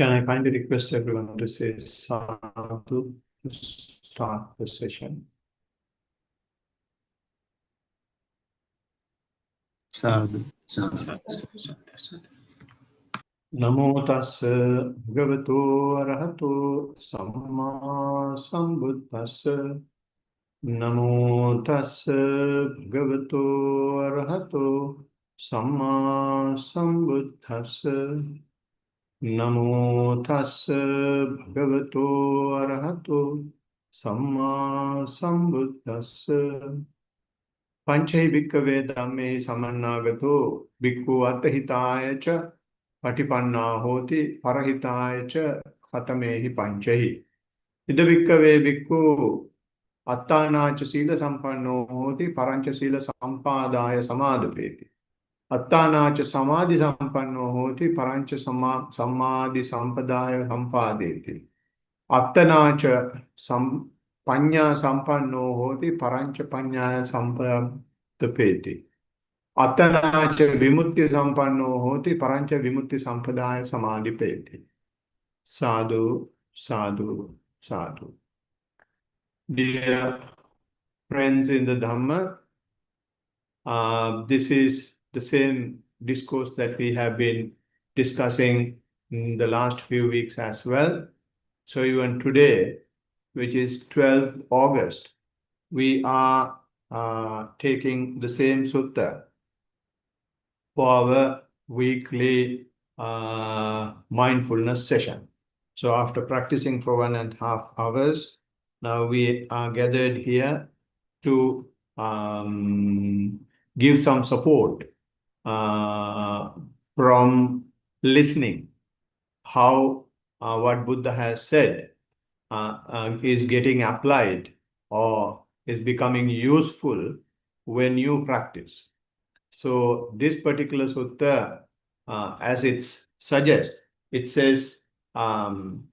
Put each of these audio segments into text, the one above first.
Can I kindly request everyone to say sadhu to start the session? Sadhu. Namo tassa bhagavato arahato samma sambuddhassa. Namo tassa bhagavato arahato samma sambuddhassa. Namo tassa bhagavato arahato samma sambuddhassa. Panchai bhikkhave dhamme samannagato bhikkhu attahitaya cha patipanna hoti parahitaya cha khatamehi panchahi. Ida bhikkhave bhikkhu attana cha sila sampanno hoti parancha sila sampadaya samadapeti. Attana cha samadhi sampanno hoti parancha samadhi sampadaya sampadeti. Attana cha panya sampanno hoti parancha panya sampadapeti. Attana cha vimutti sampanno hoti parancha vimutti sampadaya samadipeti. Sadhu, sadhu, sadhu. Dear friends in the Dhamma, this is the same discourse that we have been discussing in the last few weeks as well. So even today, which is 12th August, we are taking the same sutta for our weekly mindfulness session. So after practicing for 1.5 hours, now we are gathered here to give some support from listening how what Buddha has said is getting applied or is becoming useful when you practice. So this particular sutta, as it suggests, it says Attahitaya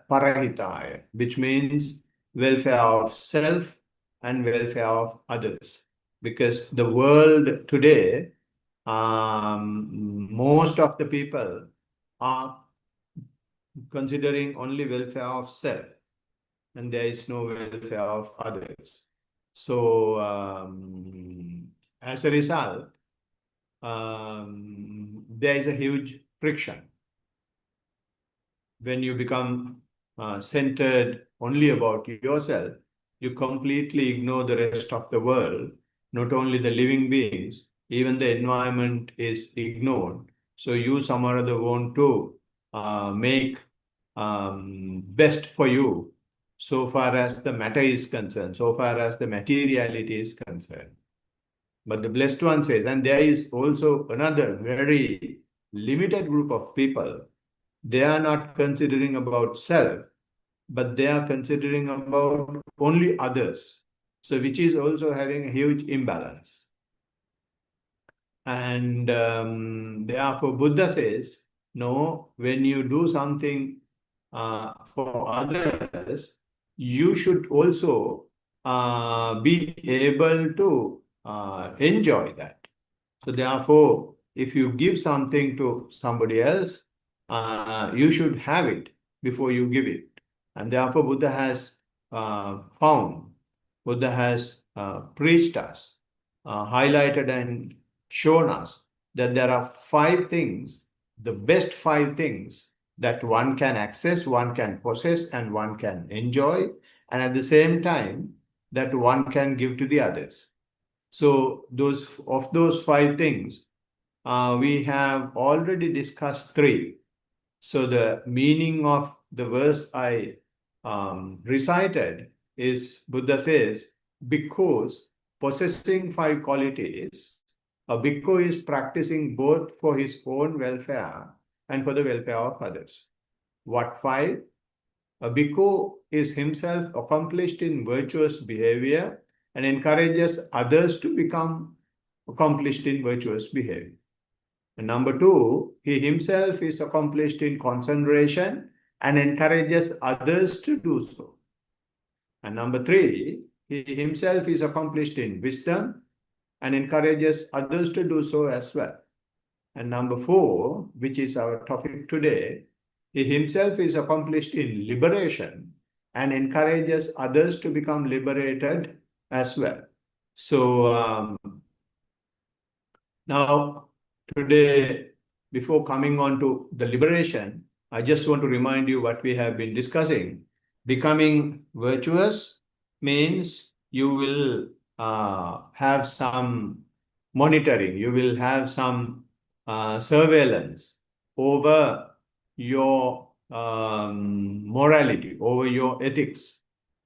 Parahitaya, which means welfare of self and welfare of others. Because the world today, most of the people are considering only welfare of self, and there is no welfare of others. So as a result, there is a huge friction. When you become centered only about yourself, you completely ignore the rest of the world, not only the living beings, even the environment is ignored. So you some or other want to make best for you so far as the matter is concerned, so far as the materiality is concerned. But the blessed one says, and there is also another very limited group of people, they are not considering about self, but they are considering about only others. So which is also having a huge imbalance. And therefore Buddha says, no, when you do something for others, you should also be able to enjoy that. So therefore, if you give something to somebody else, you should have it before you give it. And therefore Buddha has Buddha has preached us, highlighted and shown us that there are 5 things, the best 5 things that one can access, one can possess, and one can enjoy, and at the same time that one can give to the others. So those 5 things, we have already discussed 3. So the meaning of the verse I recited is, Buddha says, because possessing 5 qualities, a bhikkhu is practicing both for his own welfare and for the welfare of others. What 5? A bhikkhu is himself accomplished in virtuous behavior and encourages others to become accomplished in virtuous behavior. And number 2, he himself is accomplished in concentration and encourages others to do so. And number 3, he himself is accomplished in wisdom and encourages others to do so as well. And number 4, which is our topic today, he himself is accomplished in liberation and encourages others to become liberated as well. So now, today, before coming on to the liberation, I just want to remind you what we have been discussing. Becoming virtuous means you will have some monitoring, you will have some surveillance over your morality, over your ethics,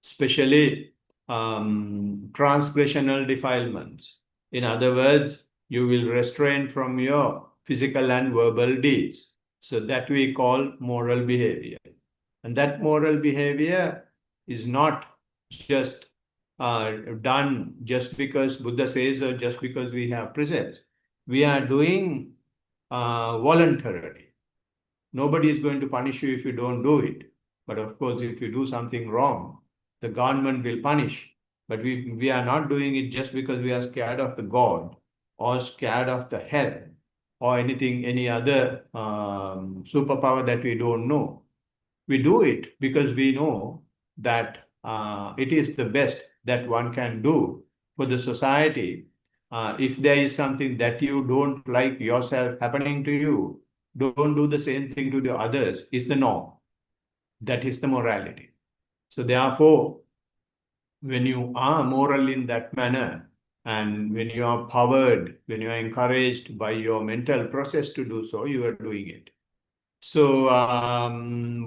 especially transgressional defilements. In other words, you will restrain from your physical and verbal deeds. So that we call moral behavior. And that moral behavior is not just done just because Buddha says or just because we have precepts. We are doing voluntarily. Nobody is going to punish you if you don't do it. But of course, if you do something wrong, the government will punish. But we are not doing it just because we are scared of the God or scared of the hell or anything, any other superpower that we don't know. We do it because we know that it is the best that one can do for the society. If there is something that you don't like yourself happening to you, don't do the same thing to the others is the norm. That is the morality. So therefore, when you are moral in that manner, and when you are powered, when you are encouraged by your mental process to do so, you are doing it. So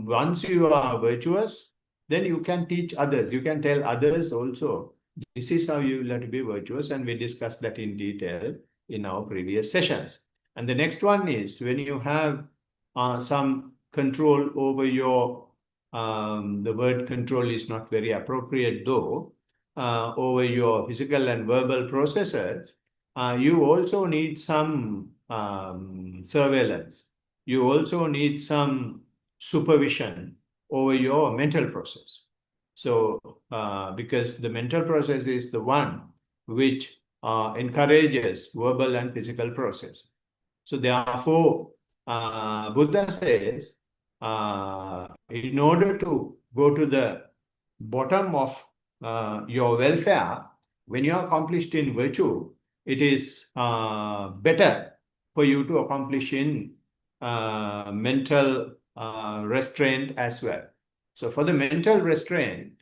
once you are virtuous, then you can teach others. You can tell others also, this is how you will have to be virtuous. And we discussed that in detail in our previous sessions. And the next one is when you have some control over your, the word control is not very appropriate though, over your physical and verbal processes, you also need some surveillance. You also need some supervision over your mental process. So, because the mental process is the one which encourages verbal and physical process. So therefore, Buddha says, in order to go to the bottom of your welfare, when you are accomplished in virtue, it is better for you to accomplish in mental restraint as well. So for the mental restraint,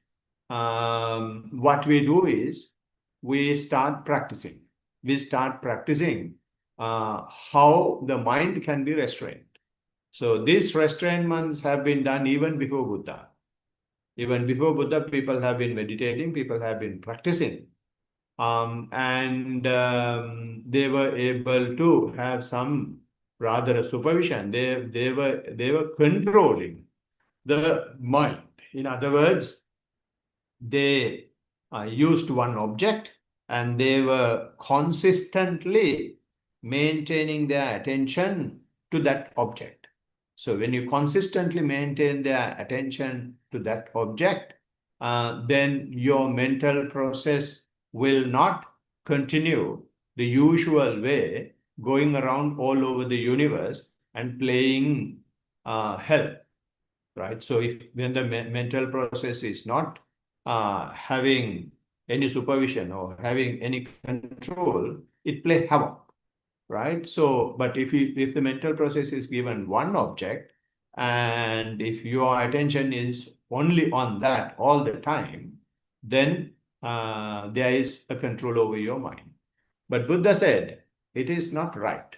what we do is we start practicing. We start practicing how the mind can be restrained. So these restrainments have been done even before Buddha. Even before Buddha, people have been meditating, people have been practicing. They were able to have some rather a supervision. They were controlling the mind. In other words, they used one object and they were consistently maintaining their attention to that object. So when you consistently maintain their attention to that object, then your mental process will not continue the usual way, going around all over the universe and playing hell, right? So when the mental process is not having any supervision or having any control, it plays havoc. Right? So, but if the mental process is given one object, and if your attention is only on that all the time, then there is a control over your mind. But Buddha said it is not right.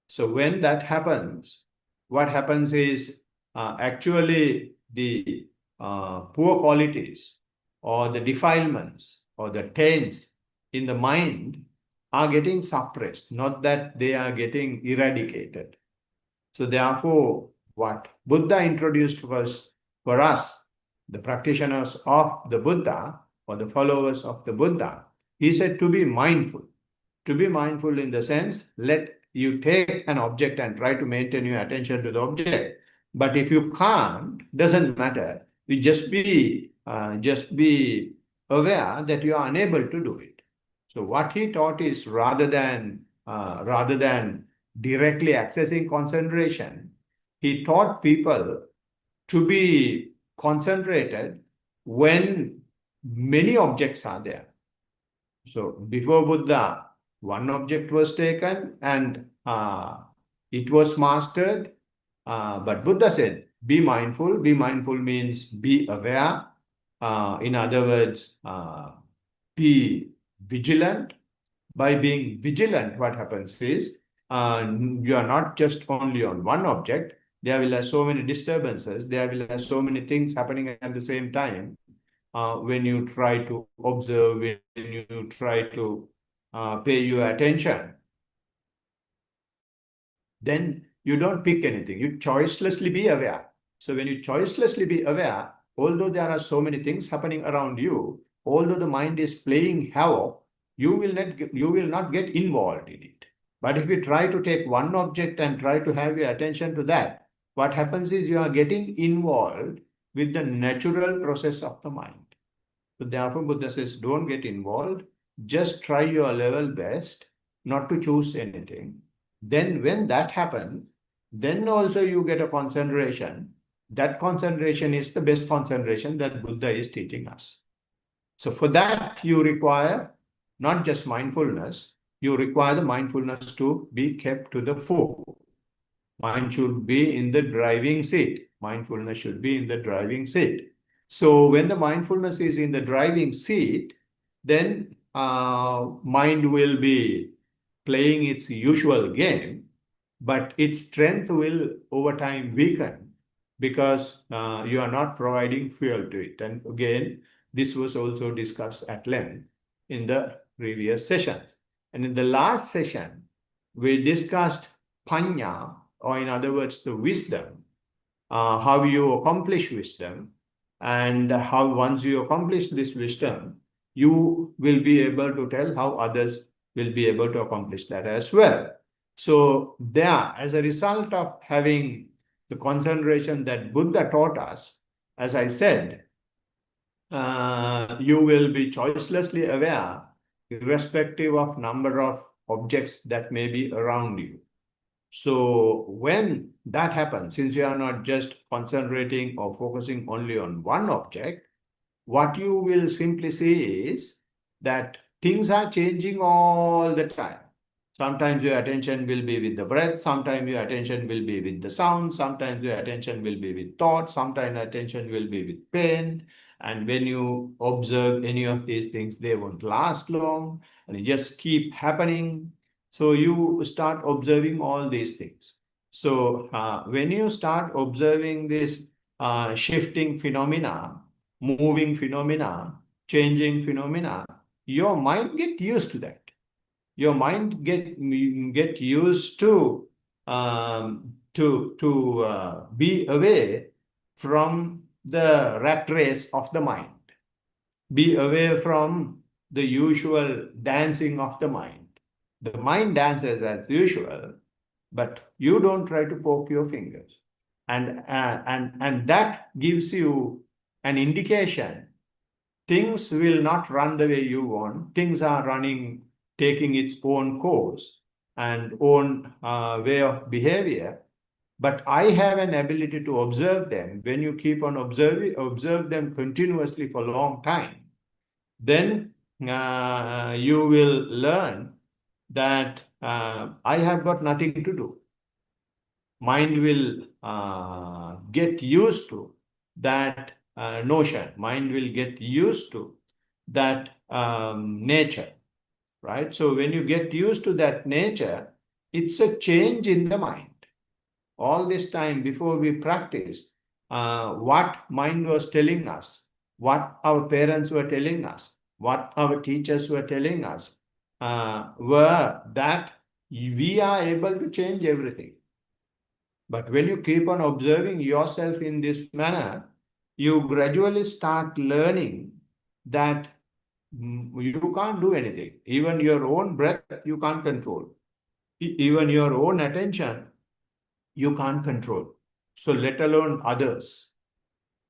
So when that happens, what happens is actually the poor qualities or the defilements or the taints in the mind are getting suppressed, not that they are getting eradicated. So therefore, what Buddha introduced was for us, the practitioners of the Buddha or the followers of the Buddha, he said to be mindful. To be mindful in the sense, let you take an object and try to maintain your attention to the object. But if you can't, doesn't matter. You just be aware that you are unable to do it. So what he taught is rather than directly accessing concentration, he taught people to be concentrated when many objects are there. So before Buddha, one object was taken and it was mastered. But Buddha said, be mindful. Be mindful means be aware. In other words, be vigilant. By being vigilant, what happens is you are not just only on one object. There will have so many disturbances. There will have so many things happening at the same time. When you try to observe, when you try to pay your attention, then you don't pick anything. You choicelessly be aware. So when you choicelessly be aware, although there are so many things happening around you, although the mind is playing havoc, you will not get involved in it. But if you try to take one object and try to have your attention to that, what happens is you are getting involved with the natural process of the mind. So therefore, Buddha says, don't get involved. Just try your level best not to choose anything. Then when that happens, then also you get a concentration. That concentration is the best concentration that Buddha is teaching us. So for that, you require not just mindfulness, you require the mindfulness to be kept to the fore. Mind should be in the driving seat. Mindfulness should be in the driving seat. So when the mindfulness is in the driving seat, then mind will be playing its usual game, but its strength will over time weaken because you are not providing fuel to it. And again, this was also discussed at length in the previous sessions. And in the last session, we discussed panya, or in other words, the wisdom, how you accomplish wisdom, and how once you accomplish this wisdom, you will be able to tell how others will be able to accomplish that as well. So there, as a result of having the concentration that Buddha taught us, as I said, you will be choicelessly aware, irrespective of number of objects that may be around you. So when that happens, since you are not just concentrating or focusing only on one object, what you will simply see is that things are changing all the time. Sometimes your attention will be with the breath, sometimes your attention will be with the sound, sometimes your attention will be with thought, sometimes attention will be with pain. And when you observe any of these things, they won't last long and it just keep happening. So you start observing all these things. So when you start observing this shifting phenomena, moving phenomena, changing phenomena, your mind get used to that. Your mind get used to be away from the rat race of the mind, be away from the usual dancing of the mind. The mind dances as usual, but you don't try to poke your fingers, and that gives you an indication. Things will not run the way you want. Things are running, taking its own course and own way of behavior. But I have an ability to observe them. When you keep on observe them continuously for a long time, then you will learn that I have got nothing to do. Mind will get used to that notion. Mind will get used to that nature, right? So when you get used to that nature, it's a change in the mind. All this time before we practice, what mind was telling us, what our parents were telling us, what our teachers were telling us, were that we are able to change everything. But when you keep on observing yourself in this manner, you gradually start learning that you can't do anything. Even your own breath, you can't control. Even your own attention, you can't control. So let alone others.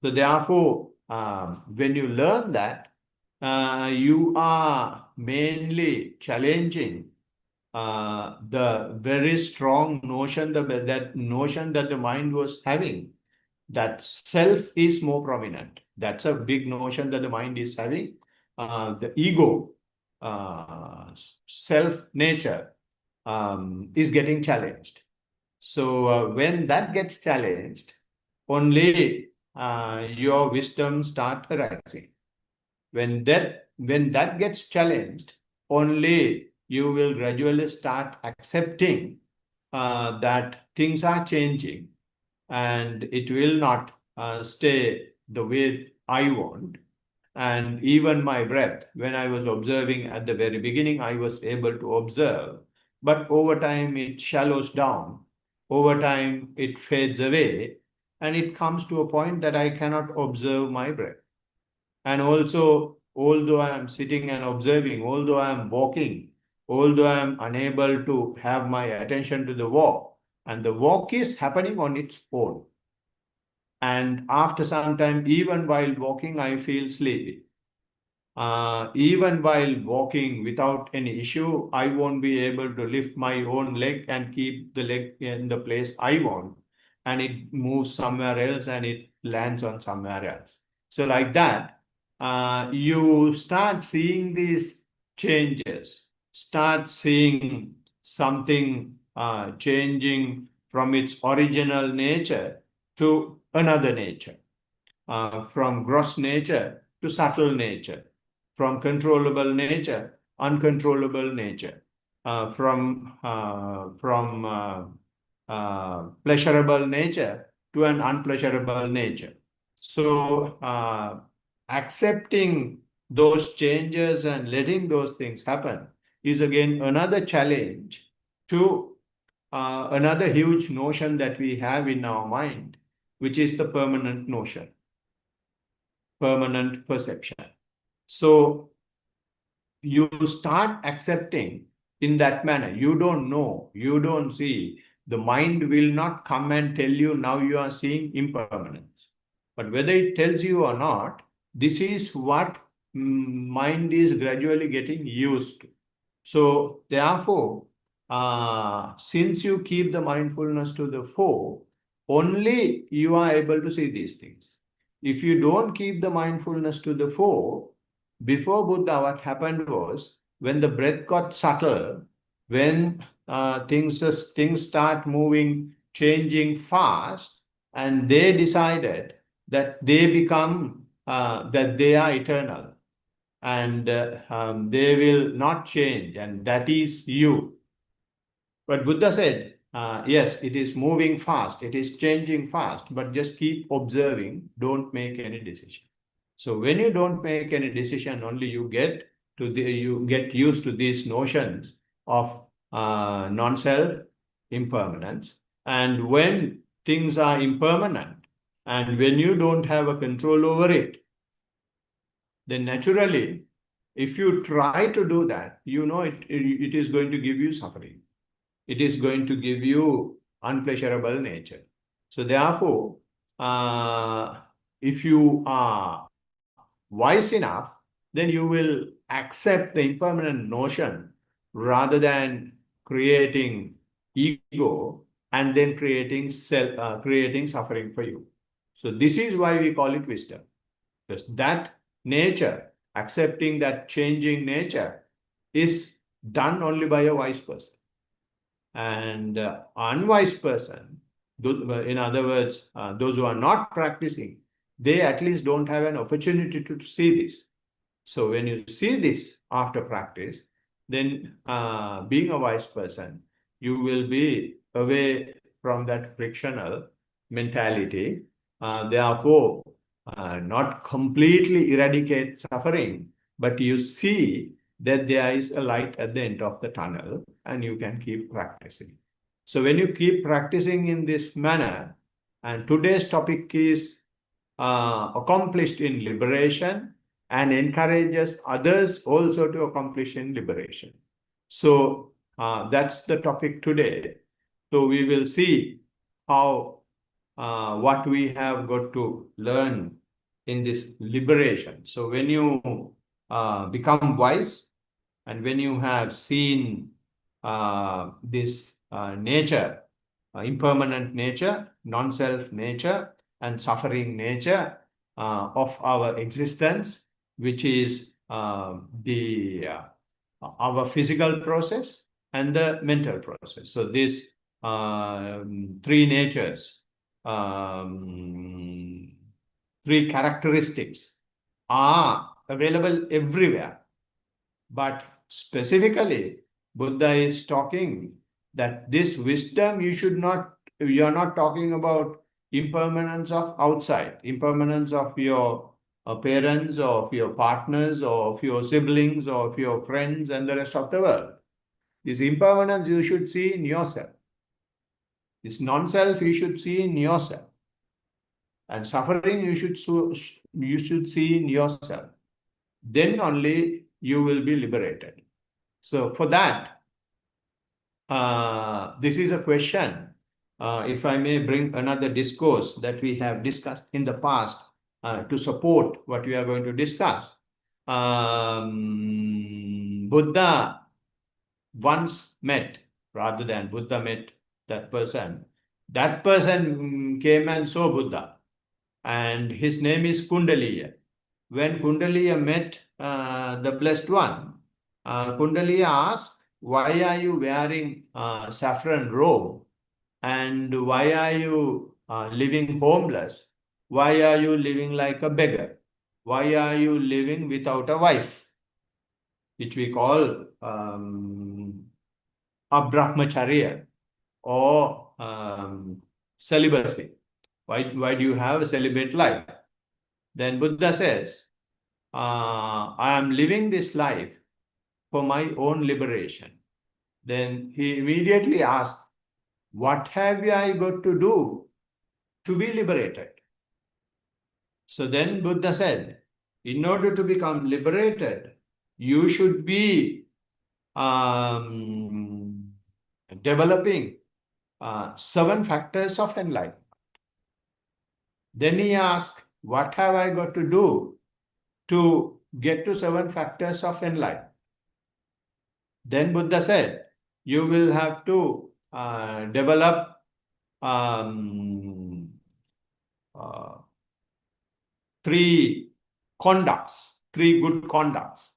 So therefore, when you learn that, you are mainly challenging the very strong notion, that notion that the mind was having, that self is more prominent. That's a big notion that the mind is having. The ego, self nature, is getting challenged. So when that gets challenged, only your wisdom start arising. When that gets challenged, only you will gradually start accepting that things are changing and it will not stay the way I want. And even my breath, when I was observing at the very beginning, I was able to observe, but over time it shallows down, over time it fades away, and it comes to a point that I cannot observe my breath. And also, although I am sitting and observing, although I am walking, although I am unable to have my attention to the walk, and the walk is happening on its own. And after some time, even while walking, I feel sleepy. Even while walking without any issue, I won't be able to lift my own leg and keep the leg in the place I want. And it moves somewhere else and it lands on somewhere else. So, like that, you start seeing these changes, start seeing something changing from its original nature to another nature, from gross nature to subtle nature, from controllable nature, uncontrollable nature, from pleasurable nature to an unpleasurable nature. So, accepting those changes and letting those things happen is again another challenge to another huge notion that we have in our mind, which is the permanent notion, permanent perception. So you start accepting in that manner. You don't know, you don't see. The mind will not come and tell you now you are seeing impermanence. But whether it tells you or not, this is what mind is gradually getting used to. So therefore, since you keep the mindfulness to the fore, only you are able to see these things. If you don't keep the mindfulness to the fore, before Buddha, what happened was when the breath got subtle, when things start moving, changing fast, and they decided that they become that they are eternal and they will not change, and that is you. But Buddha said, yes, it is moving fast, it is changing fast, but just keep observing, don't make any decision. So when you don't make any decision, only you get used to these notions of non-self, impermanence. And when things are impermanent, and when you don't have a control over it, then naturally, if you try to do that, you know it is going to give you suffering. It is going to give you unpleasurable nature. So therefore, if you are wise enough, then you will accept the impermanent notion rather than creating ego and then creating suffering for you. So this is why we call it wisdom. Because that nature, accepting that changing nature, is done only by a wise person. And unwise person, in other words, those who are not practicing, they at least don't have an opportunity to see this. So when you see this after practice, then being a wise person, you will be away from that frictional mentality. Therefore, not completely eradicate suffering, but you see that there is a light at the end of the tunnel and you can keep practicing. So when you keep practicing in this manner, and today's topic is accomplished in liberation and encourages others also to accomplish in liberation. So that's the topic today. So we will see how what we have got to learn in this liberation. So when you become wise and when you have seen this nature, impermanent nature, non-self nature, and suffering nature of our existence, which is our physical process and the mental process. So these three natures, three characteristics are available everywhere. But specifically, Buddha is talking that this wisdom you're not talking about impermanence of outside, impermanence of your parents or of your partners or of your siblings or of your friends and the rest of the world. This impermanence you should see in yourself. This non-self you should see in yourself. And suffering you should see in yourself. Then only you will be liberated. So for that, this is a question. If I may bring another discourse that we have discussed in the past to support what we are going to discuss. Buddha once met, rather than Buddha met that person came and saw Buddha, and his name is Kundaliya. When Kundaliya met the Blessed One, Kundaliya asked, why are you wearing saffron robe? And why are you living homeless? Why are you living like a beggar? Why are you living without a wife? Which we call abrahmacharya or celibacy. Why do you have a celibate life? Then Buddha says, I am living this life for my own liberation. Then he immediately asked, what have I got to do to be liberated? So then Buddha said, in order to become liberated, you should be developing 7 factors of enlightenment. Then he asked, what have I got to do to get to 7 factors of enlightenment? Then Buddha said, you will have to develop 3 conducts, 3 good conducts.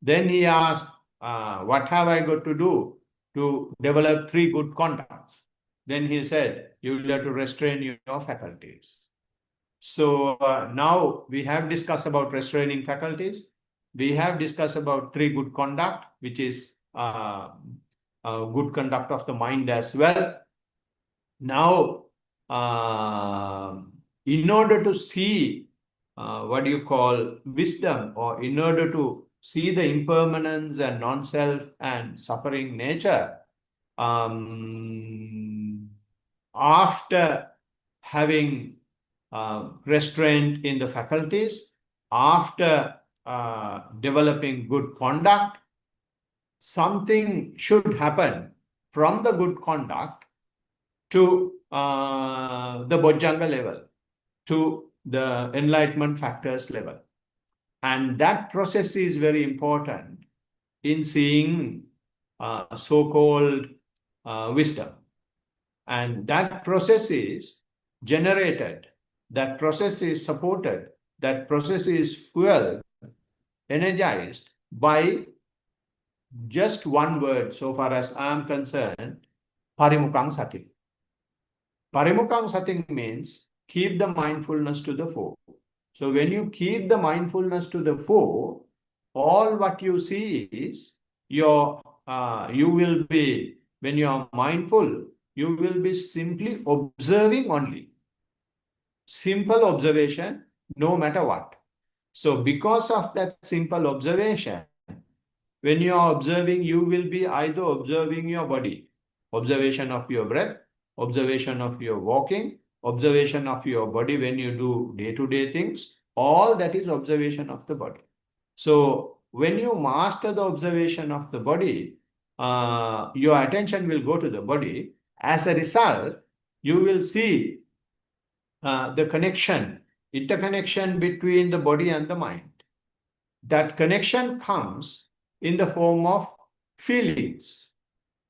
Then he asked, what have I got to do to develop 3 good conducts? Then he said, you will have to restrain your faculties. So now we have discussed about restraining faculties. We have discussed about 3 good conduct, which is good conduct of the mind as well. Now, in order to see what you call wisdom, or in order to see the impermanence and non-self and suffering nature, after having restraint in the faculties, after developing good conduct, something should happen from the good conduct to the Bojjhanga level, to the enlightenment factors level. And that process is very important in seeing so-called wisdom. And that process is generated, that process is supported, that process is fueled, energized by just one word, so far as I am concerned, parimukkhang sati. Parimukkhang sati means keep the mindfulness to the fore. So when you keep the mindfulness to the fore, all what you see is you will be, when you are mindful, you will be simply observing only. Simple observation, no matter what. So because of that simple observation, when you are observing, you will be either observing your body, observation of your breath, observation of your walking, observation of your body when you do day-to-day things, all that is observation of the body. So when you master the observation of the body, your attention will go to the body. As a result, you will see the connection, interconnection between the body and the mind. That connection comes in the form of feelings.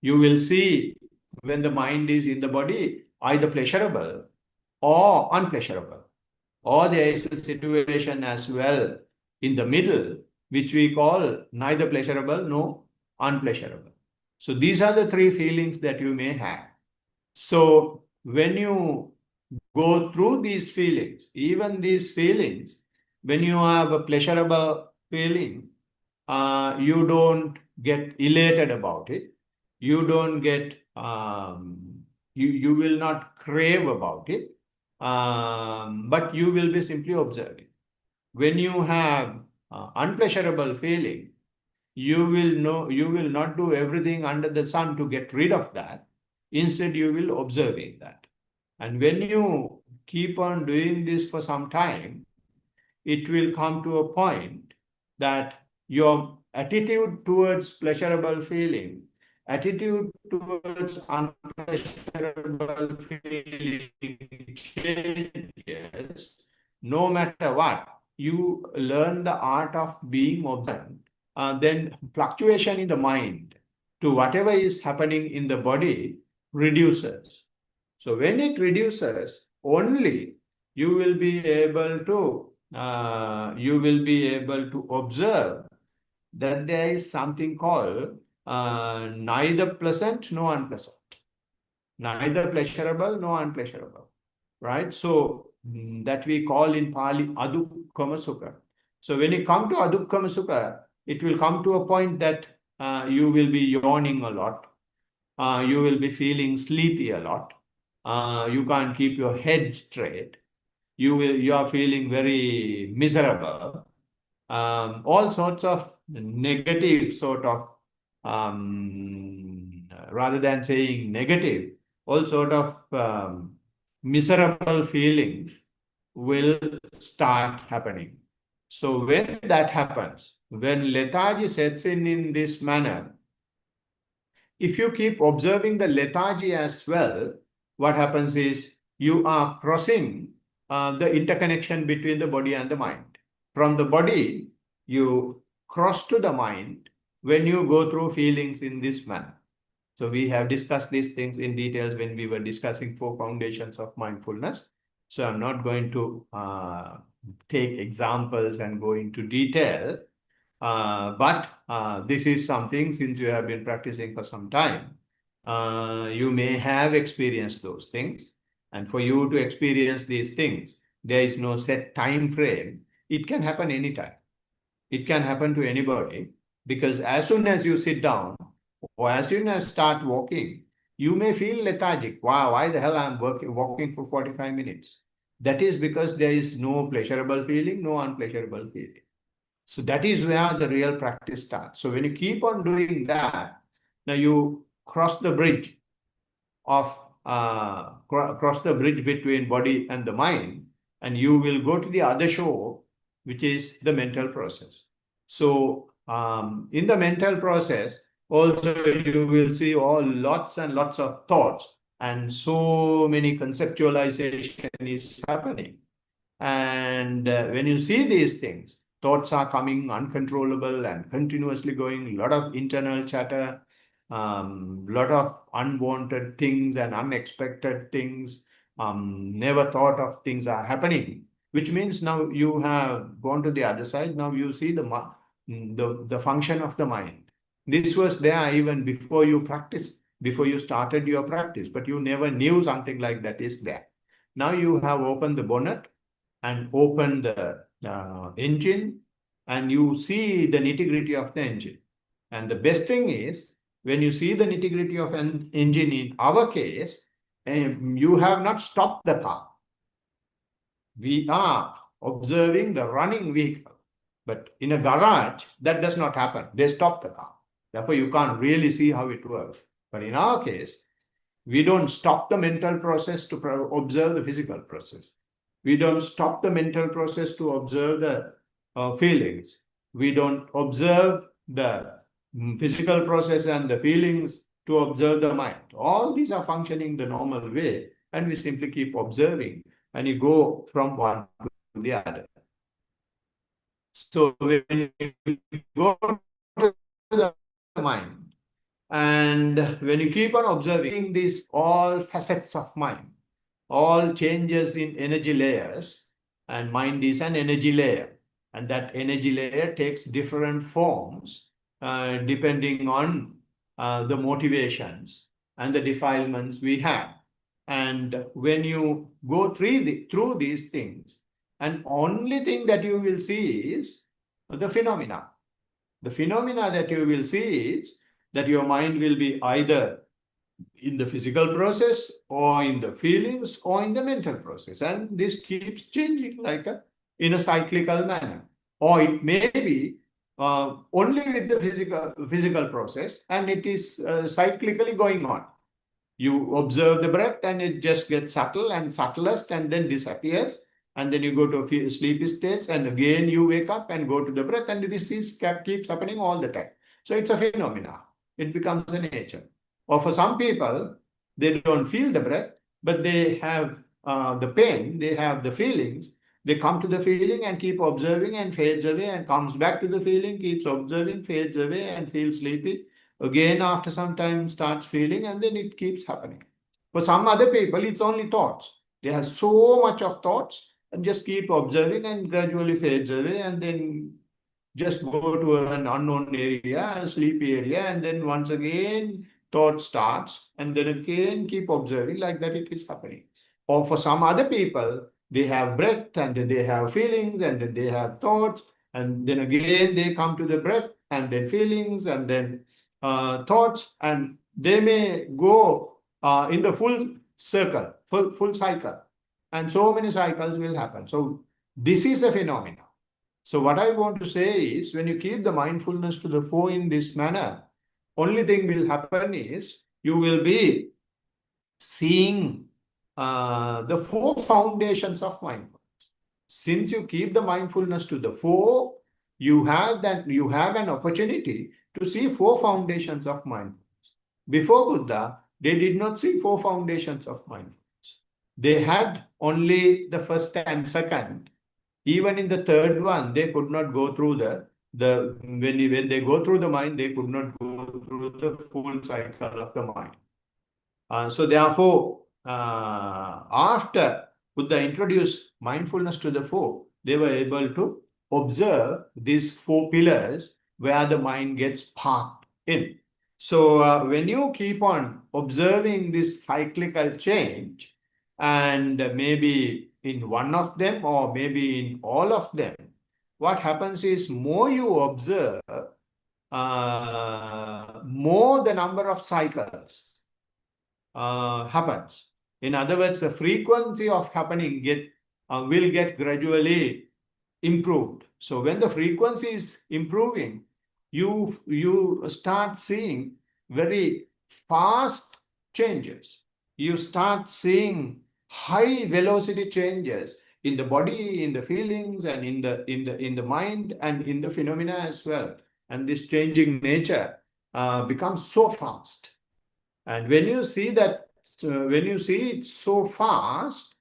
You will see when the mind is in the body, either pleasurable or unpleasurable. Or there is a situation as well in the middle, which we call neither pleasurable nor unpleasurable. So these are the three feelings that you may have. So when you go through these feelings, even these feelings, when you have a pleasurable feeling, you don't get elated about it. You don't get, you will not crave about it, but you will be simply observing. When you have unpleasurable feeling, you will not do everything under the sun to get rid of that. Instead, you will observing that. And when you keep on doing this for some time, it will come to a point that your attitude towards pleasurable feeling, attitude towards unpleasurable feeling changes no matter what. You learn the art of being observant. Then fluctuation in the mind to whatever is happening in the body reduces. So when it reduces, only you will be able to observe that there is something called neither pleasant nor unpleasant, neither pleasurable nor unpleasurable, right? So that we call in Pali adukkama sukha. So when you come to adukkama sukha, it will come to a point that you will be yawning a lot, you will be feeling sleepy a lot, you can't keep your head straight, you are feeling very miserable, all sorts of negative sort of, rather than saying negative, all sort of miserable feelings will start happening. So when that happens, when lethargy sets in this manner, if you keep observing the lethargy as well, what happens is you are crossing the interconnection between the body and the mind. From the body, you cross to the mind when you go through feelings in this manner. So we have discussed these things in details when we were discussing 4 foundations of mindfulness. So I'm not going to take examples and go into detail. But this is something, since you have been practicing for some time, you may have experienced those things. And for you to experience these things, there is no set time frame. It can happen anytime. It can happen to anybody, because as soon as you sit down or as soon as start walking, you may feel lethargic. Wow, why the hell I'm walking for 45 minutes? That is because there is no pleasurable feeling, no unpleasurable feeling. So that is where the real practice starts. So when you keep on doing that, now you cross the bridge of cross the bridge between body and the mind, and you will go to the other shore, which is the mental process. So in the mental process, also you will see all lots and lots of thoughts, and so many conceptualization is happening. And when you see these things, thoughts are coming uncontrollable and continuously going, a lot of internal chatter, lot of unwanted things and unexpected things, never thought of things are happening, which means now you have gone to the other side. Now you see the function of the mind. This was there even before you practice, before you started your practice, but you never knew something like that is there. Now you have opened the bonnet and open the engine, and you see the nitty-gritty of the engine. And the best thing is, when you see the nitty-gritty of an engine, in our case, you have not stopped the car. We are observing the running vehicle. But in a garage, that does not happen. They stop the car. Therefore, you can't really see how it works. But in our case, we don't stop the mental process to observe the physical process. We don't stop the mental process to observe the feelings. We don't observe the physical process and the feelings to observe the mind. All these are functioning the normal way, and we simply keep observing, and you go from one to the other. So when you go to the mind, And when you keep on observing these all facets of mind, all changes in energy layers, and mind is an energy layer, and that energy layer takes different forms depending on the motivations and the defilements we have. And when you go through these things, and only thing that you will see is the phenomena. The phenomena that you will see is that your mind will be either in the physical process or in the feelings or in the mental process. And this keeps changing like in a cyclical manner. Or it may be only with the physical process, and it is cyclically going on. You observe the breath and it just gets subtle and subtlest and then disappears. And then you go to a sleepy states and again you wake up and go to the breath, and this keeps happening all the time. So it's a phenomena. It becomes a nature. Or for some people, they don't feel the breath, but they have the pain, they have the feelings. They come to the feeling and keep observing and fades away and comes back to the feeling, keeps observing, fades away and feels sleepy. Again, after some time, starts feeling, and then it keeps happening. For some other people, it's only thoughts. They have so much of thoughts and just keep observing and gradually fades away, and then just go to an unknown area, a sleepy area, and then once again thought starts, and then again keep observing like that it is happening. Or for some other people, they have breath and then they have feelings and then they have thoughts, and then again they come to the breath and then feelings and then thoughts, and they may go in the full circle, full cycle, and so many cycles will happen. So this is a phenomenon. So what I want to say is, when you keep the mindfulness to the fore in this manner, only thing will happen is you will be seeing the four foundations of mindfulness. Since you keep the mindfulness to the fore, you have an opportunity to see four foundations of mindfulness. Before Buddha, they did not see four foundations of mindfulness. They had only the first and second. Even in the third one, they could not go through when they go through the mind, they could not go through the full cycle of the mind. So therefore, after Buddha introduced mindfulness to the four, they were able to observe these four pillars where the mind gets parked in. So when you keep on observing this cyclical change, and maybe in one of them or maybe in all of them, what happens is more you observe, more the number of cycles happens. In other words, the frequency of happening will get gradually improved. So when the frequency is improving, you start seeing very fast changes. You start seeing high velocity changes in the body, in the feelings, and in the mind, and in the phenomena as well. And this changing nature becomes so fast. And when you see it so fast,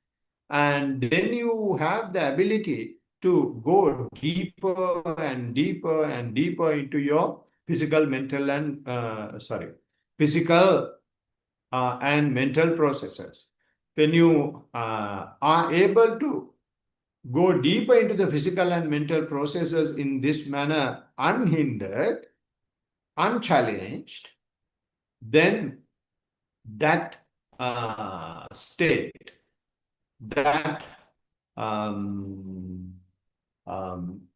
and then you have the ability to go deeper and deeper and deeper into your physical, mental, and physical and mental processes. When you are able to go deeper into the physical and mental processes in this manner, unhindered, unchallenged, then that state, that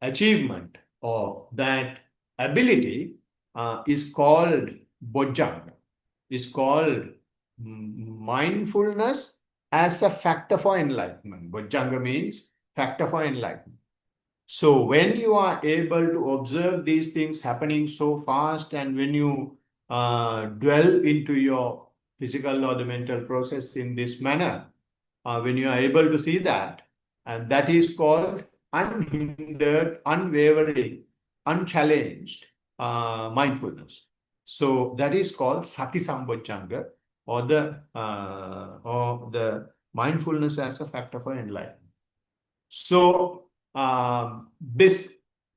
achievement or that ability is called bojjhanga, is called mindfulness as a factor for enlightenment. Bojjhanga means factor for enlightenment. So when you are able to observe these things happening so fast, and when you dwell into your physical or the mental process in this manner, when you are able to see that, and that is called unhindered, unwavering, unchallenged mindfulness. So that is called sati sambojjhanga, or the mindfulness as a factor for enlightenment. So when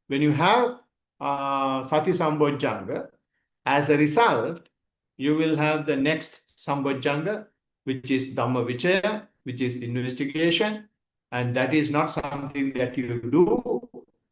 you have sati sambojjhanga, as a result, you will have the next Sambhojjhanga, which is Dhamma Vichaya, which is investigation. And that is not something that you do,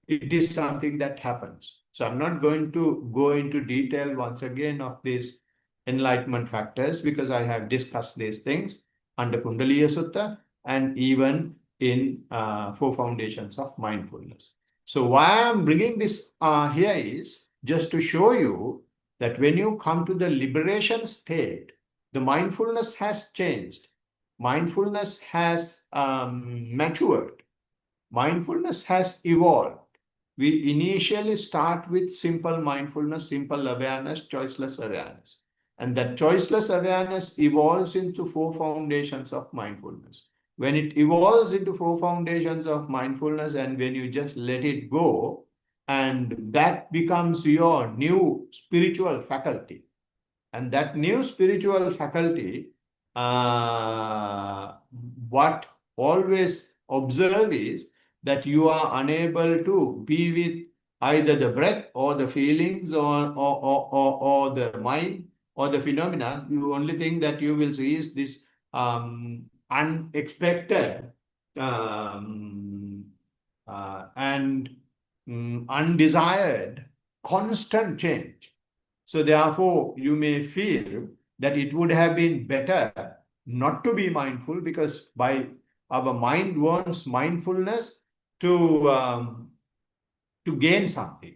it is something that happens. So I'm not going to go into detail once again of these enlightenment factors because I have discussed these things under Kundaliya Sutta and even in Four Foundations of Mindfulness. So why I'm bringing this here is just to show you that when you come to the liberation state, the mindfulness has changed. Mindfulness has matured. Mindfulness has evolved. We initially start with simple mindfulness, simple awareness, choiceless awareness. And that choiceless awareness evolves into four foundations of mindfulness. When it evolves into four foundations of mindfulness and when you just let it go, and that becomes your new spiritual faculty. And that new spiritual faculty, what always observe is that you are unable to be with either the breath or the feelings or the mind or the phenomena. You only think that you will see is this unexpected and undesired constant change. So therefore, you may feel that it would have been better not to be mindful because our mind wants mindfulness to gain something,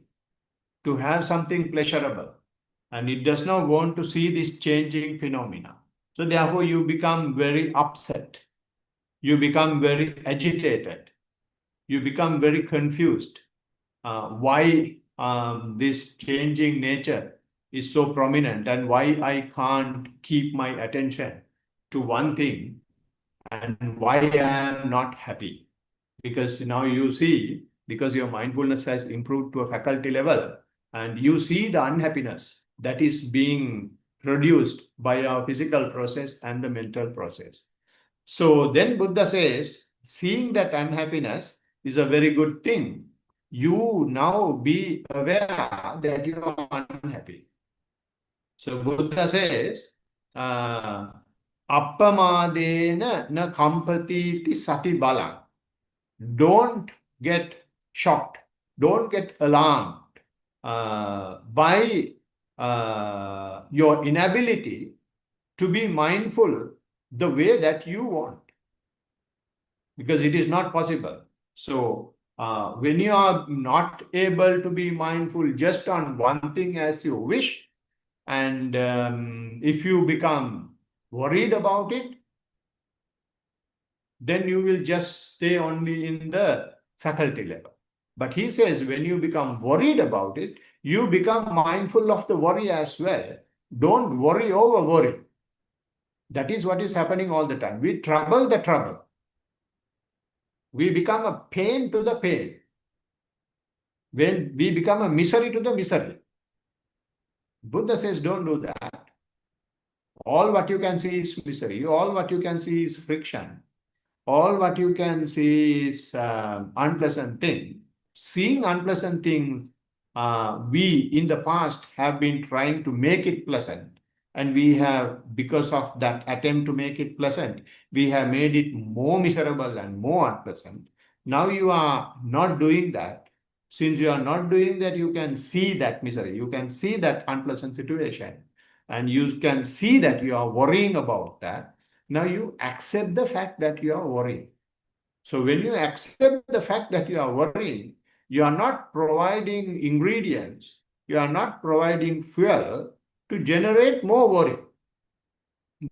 to have something pleasurable, and it does not want to see this changing phenomena. So therefore, you become very upset. You become very agitated. You become very confused. Why this changing nature is so prominent and why I can't keep my attention to one thing and why I am not happy. Because now you see, because your mindfulness has improved to a faculty level and you see the unhappiness that is being produced by our physical process and the mental process. So then Buddha says, seeing that unhappiness is a very good thing. You now be aware that you are unhappy. So Buddha says, appamadena na kampatiti sati balang. Don't get shocked. Don't get alarmed by your inability to be mindful the way that you want, because it is not possible. So when you are not able to be mindful just on one thing as you wish, and if you become worried about it, then you will just stay only in the faculty level. But he says when you become worried about it, you become mindful of the worry as well. Don't worry over worry. That is what is happening all the time. We trouble the trouble. We become a pain to the pain. When we become a misery to the misery. Buddha says, don't do that. All what you can see is misery. All what you can see is friction. All what you can see is unpleasant thing. Seeing unpleasant thing, we in the past have been trying to make it pleasant. And we have, because of that attempt to make it pleasant, we have made it more miserable and more unpleasant. Now you are not doing that. Since you are not doing that, you can see that misery. You can see that unpleasant situation. And you can see that you are worrying about that. Now you accept the fact that you are worrying. So when you accept the fact that you are worrying, you are not providing ingredients, you are not providing fuel to generate more worry.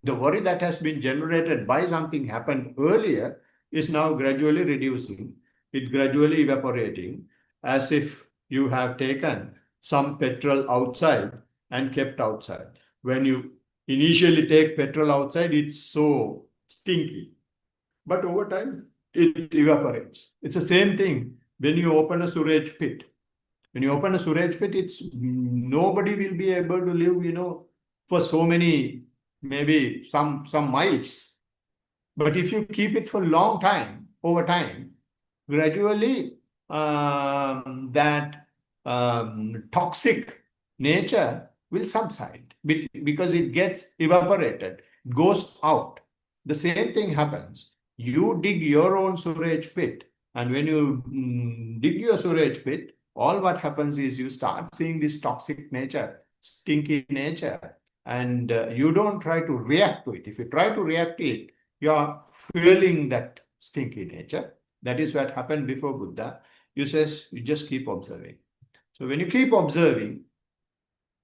The worry that has been generated by something happened earlier is now gradually reducing, it gradually evaporating, as if you have taken some petrol outside and kept outside. When you initially take petrol outside, it's so stinky. But over time, it evaporates. It's the same thing when you open a sewage pit. When you open a sewage pit, it's nobody will be able to live, for so many, maybe some miles. But if you keep it for a long time, over time, gradually that toxic nature will subside. because it gets evaporated, goes out. The same thing happens. You dig your own sewage pit, and when you dig your sewage pit, all what happens is you start seeing this toxic nature, stinky nature, and you don't try to react to it. If you try to react to it, you are fueling that stinky nature. That is what happened before Buddha. You just keep observing. So when you keep observing,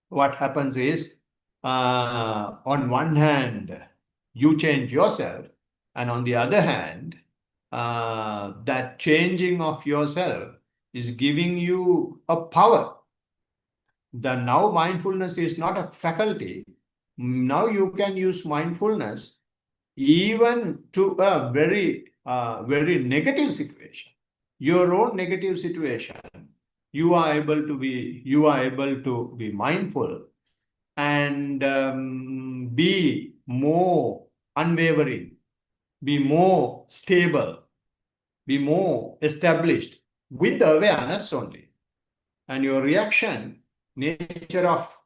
what happens is, on one hand, you change yourself, and on the other hand, that changing of yourself is giving you a power. The now mindfulness is not a faculty. Now you can use mindfulness even to a very negative situation, your own negative situation. You are able to be mindful and be more unwavering, be more stable, be more established with the awareness only. And your reaction, nature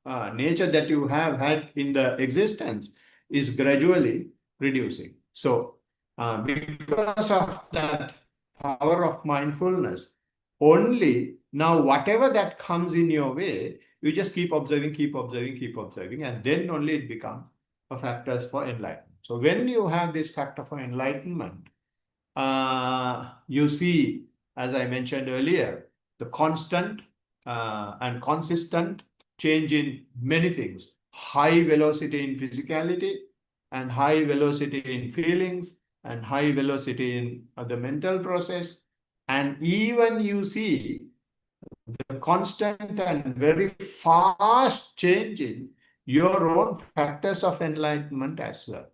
that you have had in the existence is gradually reducing. So because of that power of mindfulness, only now whatever that comes in your way, you just keep observing, and then only it becomes a factor for enlightenment. So when you have this factor for enlightenment, you see, as I mentioned earlier, the constant and consistent change in many things. High velocity in physicality, and high velocity in feelings, and high velocity in the mental process. And even you see the constant and very fast change in your own factors of enlightenment as well.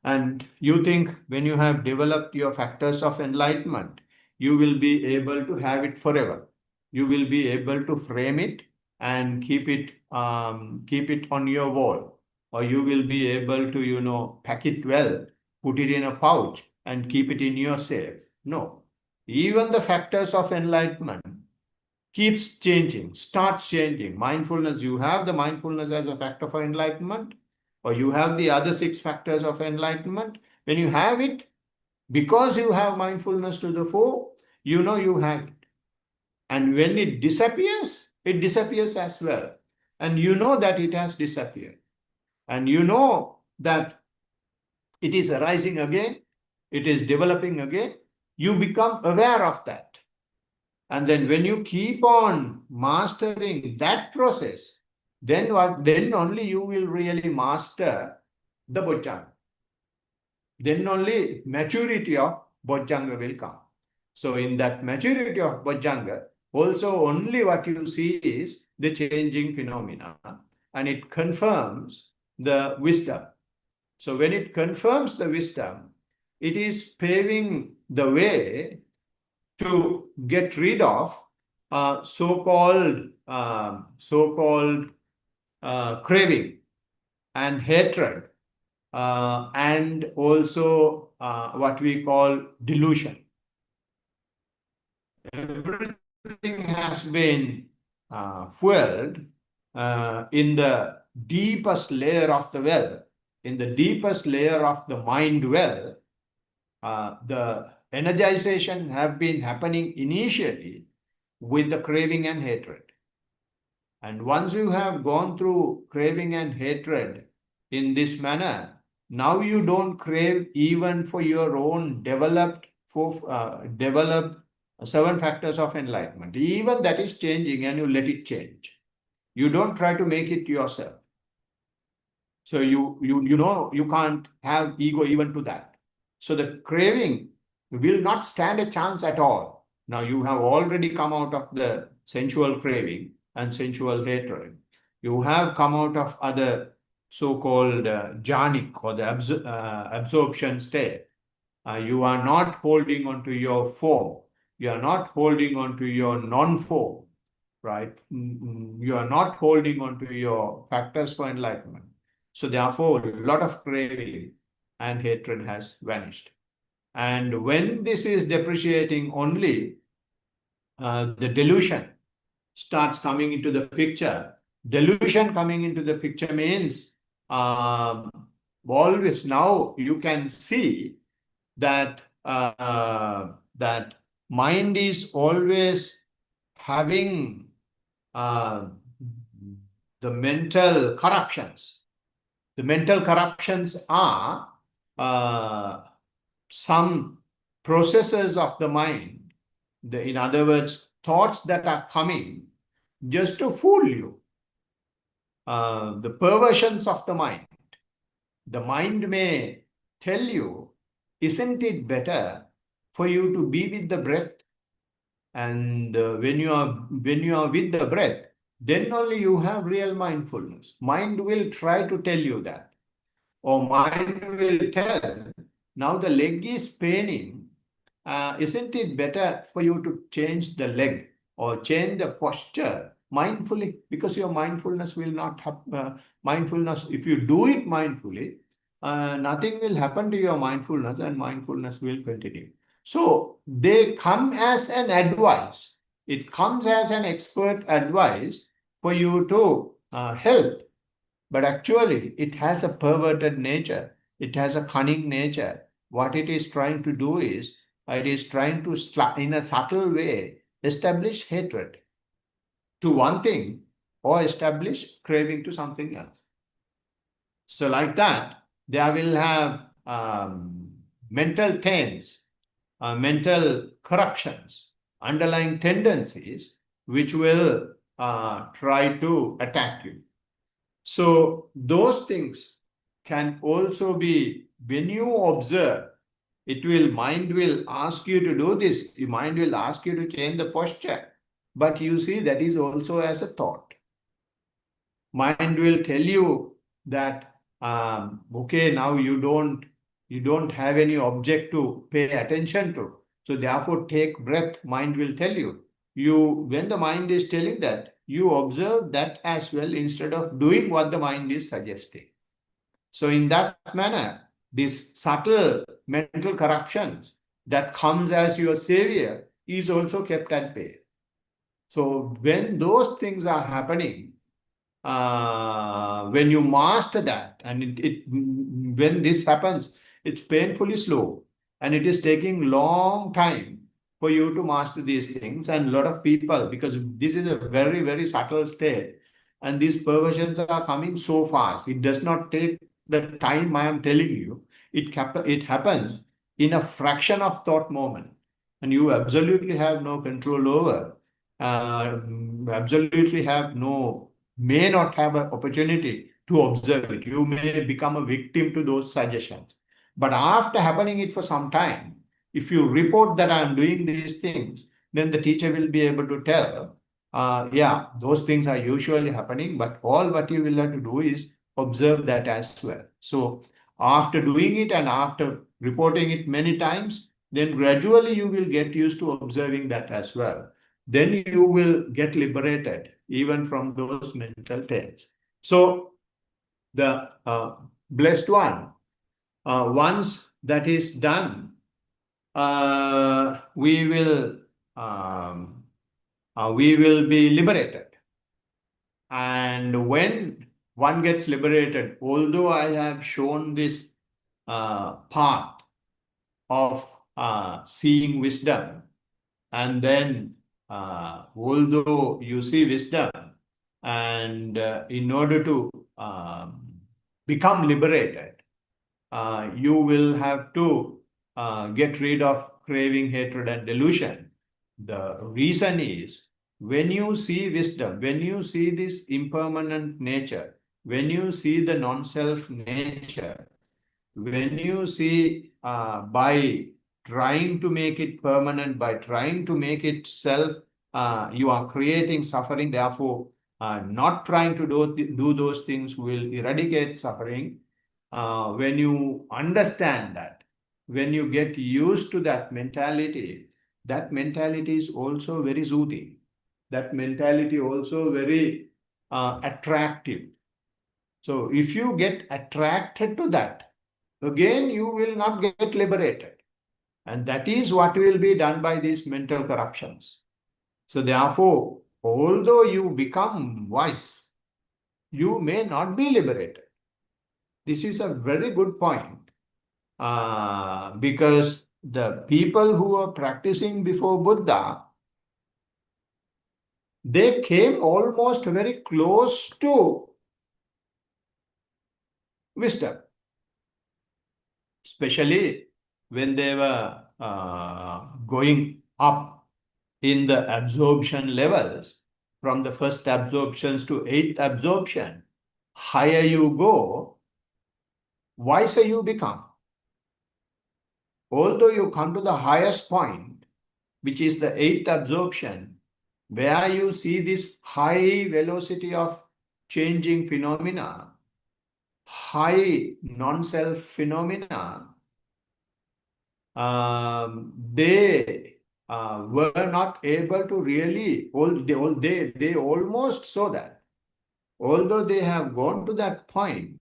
And you think when you have developed your factors of enlightenment, you will be able to have it forever. You will be able to frame it and keep it on your wall, or you will be able to pack it well, put it in a pouch, and keep it in your safe. No, even the factors of enlightenment keeps changing, starts changing. Mindfulness, you have the mindfulness as a factor for enlightenment, or you have the other 6 factors of enlightenment. When you have it, because you have mindfulness to the fore, you know you have it. And when it disappears as well. And you know that it has disappeared. And you know that it is arising again, it is developing again. You become aware of that. And then when you keep on mastering that process, then only you will really master the Bojjhanga. Then only maturity of Bojjhanga will come. So in that maturity of Bojjhanga, also only what you see is the changing phenomena, and it confirms the wisdom. So when it confirms the wisdom, it is paving the way to get rid of so-called craving and hatred, and also what we call delusion. Everything has been fueled in the deepest layer of the well, in the deepest layer of the mind well. The energization have been happening initially with the craving and hatred. And once you have gone through craving and hatred in this manner, now you don't crave even for your own developed 7 factors of enlightenment. Even that is changing, and you let it change. You don't try to make it yourself. So you know you can't have ego even to that. So the craving will not stand a chance at all. Now you have already come out of the sensual craving and sensual hatred. You have come out of other so-called jhanic, or the absorption state. You are not holding on to your form. You are not holding on to your non-form, right? You are not holding on to your factors for enlightenment. So therefore, a lot of craving and hatred has vanished. And when this is depreciating only, the delusion starts coming into the picture. delusion coming into the picture means always now you can see that that mind is always having the mental corruptions. The mental corruptions are some processes of the mind. In other words, thoughts that are coming just to fool you. The perversions of the mind. The mind may tell you, isn't it better for you to be with the breath? And when you are with the breath, then only you have real mindfulness. Mind will try to tell you that. Or mind will tell, now the leg is paining. Isn't it better for you to change the leg or change the posture mindfully? Because your mindfulness will not have mindfulness. If you do it mindfully, nothing will happen to your mindfulness and mindfulness will continue. So they come as an advice. It comes as an expert advice for you to help. But actually, it has a perverted nature. It has a cunning nature. What it is trying to do is, it is trying to, in a subtle way, establish hatred to one thing or establish craving to something else. So like that, they will have mental pains, mental corruptions, underlying tendencies, which will try to attack you. So those things can also be, when you observe, mind will ask you to do this. The mind will ask you to change the posture. But you see, that is also as a thought. Mind will tell you that, okay, now you don't have any object to pay attention to. So therefore, take breath. Mind will tell you. When the mind is telling that, you observe that as well instead of doing what the mind is suggesting. So in that manner, these subtle mental corruptions that comes as your savior is also kept at bay. So when those things are happening, when you master that, and when this happens, it's painfully slow and it is taking long time for you to master these things. And a lot of people, because this is a very, very subtle state, and these perversions are coming so fast, it does not take the time I am telling you. It happens in a fraction of thought moment, and you absolutely have no control over, absolutely may not have an opportunity to observe it. You may become a victim to those suggestions. But after happening it for some time, if you report that I am doing these things, then the teacher will be able to tell, yeah, those things are usually happening, but all what you will have to do is observe that as well. So after doing it and after reporting it many times, then gradually you will get used to observing that as well. Then you will get liberated even from those mental pains. So the blessed one, once that is done, we will be liberated. And when one gets liberated, although I have shown this path of seeing wisdom, and then although you see wisdom, and in order to become liberated, you will have to get rid of craving, hatred, and delusion. The reason is, when you see wisdom, when you see this impermanent nature, when you see the non-self nature, when you see by trying to make it permanent, by trying to make it self, you are creating suffering. Therefore, not trying to do those things will eradicate suffering. When you understand that, when you get used to that mentality is also very soothing. That mentality also very attractive. So if you get attracted to that, again you will not get liberated. And that is what will be done by these mental corruptions. So therefore, although you become wise, you may not be liberated. This is a very good point, because the people who were practicing before Buddha, they came almost very close to wisdom, especially when they were going up in the absorption levels, from the first absorptions to eighth absorption. Higher you go, wiser you become. Although you come to the highest point, which is the eighth absorption, where you see this high velocity of changing phenomena, high non-self phenomena, they were not able to really, they almost saw that. Although they have gone to that point,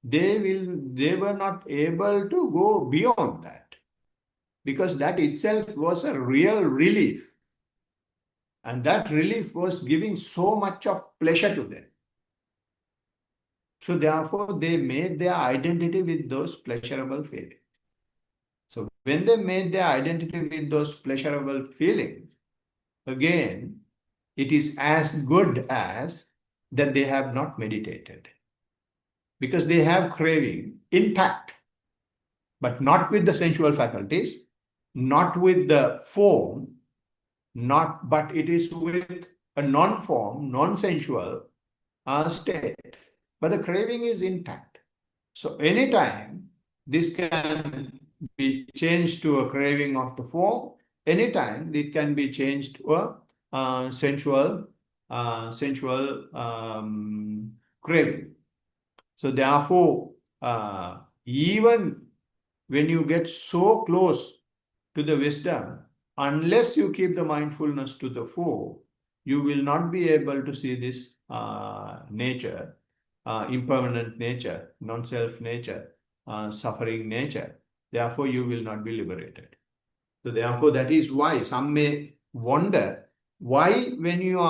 they were not able to go beyond that, because that itself was a real relief. And that relief was giving so much of pleasure to them. So therefore, they made their identity with those pleasurable feelings. So when they made their identity with those pleasurable feelings, again, it is as good as that they have not meditated. Because they have craving intact, but not with the sensual faculties, not with the form, but it is with a non-form, non-sensual state. But the craving is intact. So anytime this can be changed to a craving of the form, anytime it can be changed to a sensual craving. So therefore, even when you get so close to the wisdom, unless you keep the mindfulness to the fore, you will not be able to see this nature, impermanent nature, non-self nature, suffering nature. Therefore, you will not be liberated. So therefore, that is why some may wonder why when you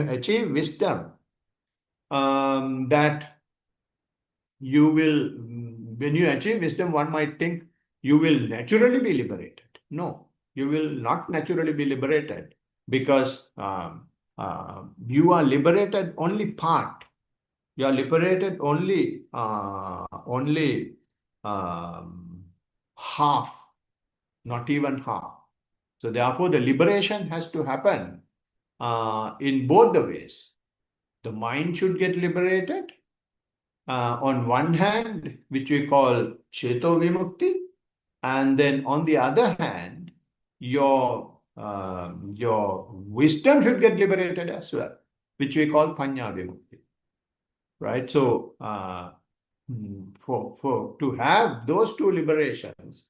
achieve wisdom, that you will, when you achieve wisdom, one might think you will naturally be liberated. No, you will not naturally be liberated, because you are liberated only part. You are liberated only half, not even half. So therefore, the liberation has to happen in both the ways. The mind should get liberated on one hand, which we call Cheto Vimukti, and then on the other hand, your wisdom should get liberated as well, which we call Panya Vimukti. Right? So to have those two liberations,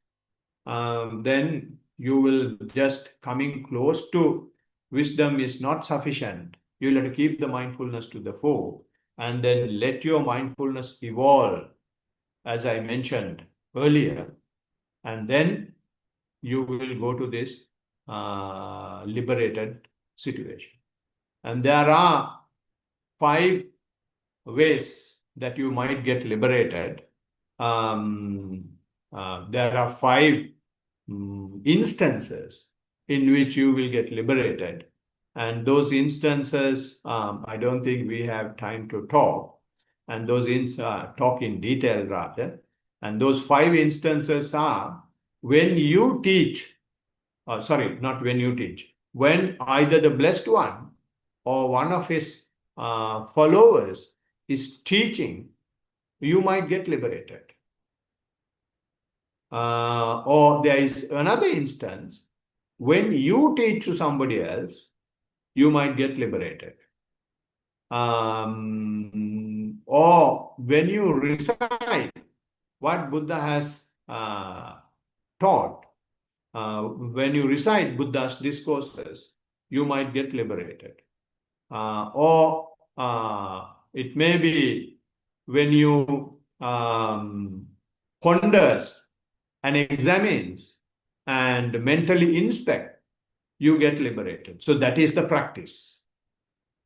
then you will just coming close to wisdom is not sufficient. You'll have to keep the mindfulness to the fore, and then let your mindfulness evolve, as I mentioned earlier, and then you will go to this liberated situation. And there are 5 ways that you might get liberated. There are 5 instances in which you will get liberated. And those instances, I don't think we have time to talk, and those talk in detail rather. And those 5 instances are when you teach, sorry, not when you teach, when either the Blessed One or one of his followers is teaching, you might get liberated. Or there is another instance, when you teach to somebody else, you might get liberated. Or when you recite what Buddha has taught, when you recite Buddha's discourses, you might get liberated. Or it may be when you ponders and examines and mentally inspect, you get liberated. So that is the practice.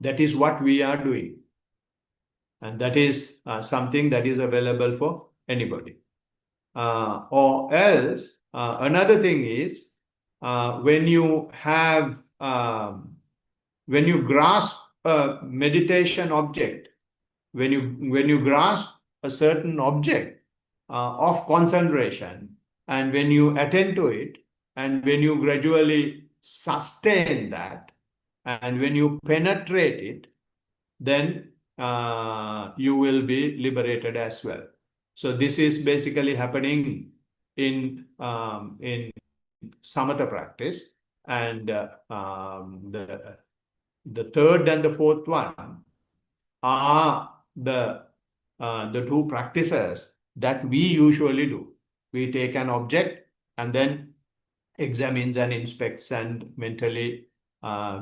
That is what we are doing. And that is something that is available for anybody. Or else, another thing is when you have, when you grasp a meditation object, when you grasp a certain object of concentration, and when you attend to it, and when you gradually sustain that, and when you penetrate it, then you will be liberated as well. So this is basically happening in samatha practice, and the third and the fourth one are the two practices that we usually do. We take an object and then examines and inspects and mentally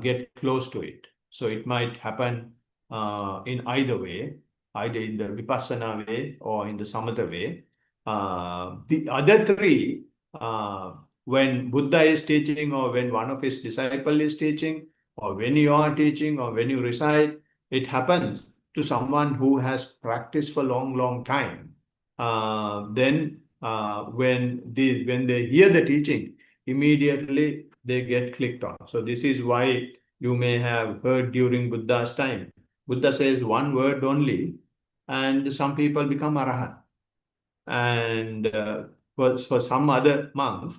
get close to it. So it might happen in either way, either in the vipassana way or in the samatha way. The other three, when Buddha is teaching, or when one of his disciples is teaching, or when you are teaching, or when you recite, it happens to someone who has practiced for long time. Then when they hear the teaching, immediately they get clicked on. So this is why you may have heard during Buddha's time, Buddha says one word only, and some people become arahant. And for some other monks,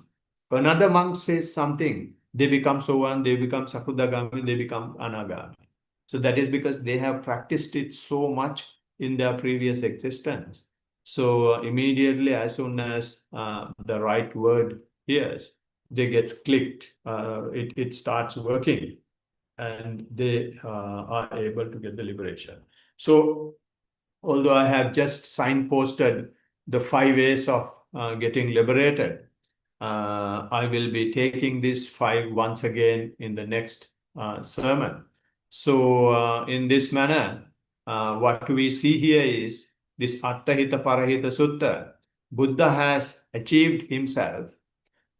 another monk says something, they become sovan, they become sakudagami, they become anagami. So that is because they have practiced it so much in their previous existence. So immediately, as soon as the right word hears, they get clicked, it starts working, and they are able to get the liberation. So although I have just signposted the 5 ways of getting liberated, I will be taking these 5 once again in the next sermon. So in this manner, what we see here is this Attahita Parahita Sutta. Buddha has achieved himself,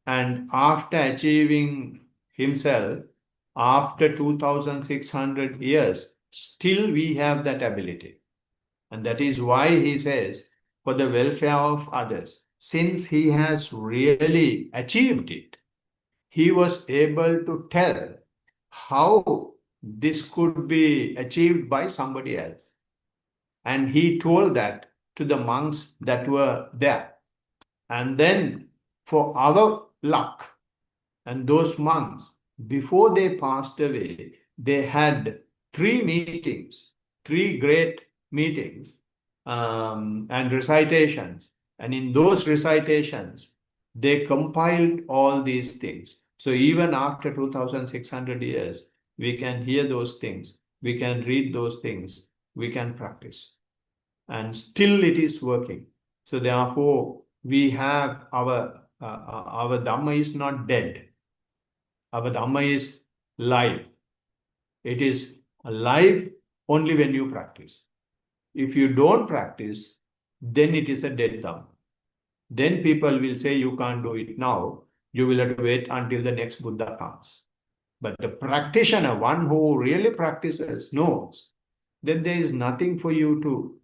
and after achieving himself, after 2600 years, still we have that ability. And that is why he says, for the welfare of others, since he has really achieved it, he was able to tell how this could be achieved by somebody else. And he told that to the monks that were there. And then for our luck, and those monks, before they passed away, they had 3 meetings, 3 great meetings, and recitations. And in those recitations, they compiled all these things. So even after 2600 years, we can hear those things, we can read those things, we can practice. And still it is working. So therefore, we have our Dhamma is not dead. Our Dhamma is live. It is alive only when you practice. If you don't practice, then it is a dead Dhamma. Then people will say you can't do it now. You will have to wait until the next Buddha comes. But the practitioner, one who really practices, knows that there is nothing for you to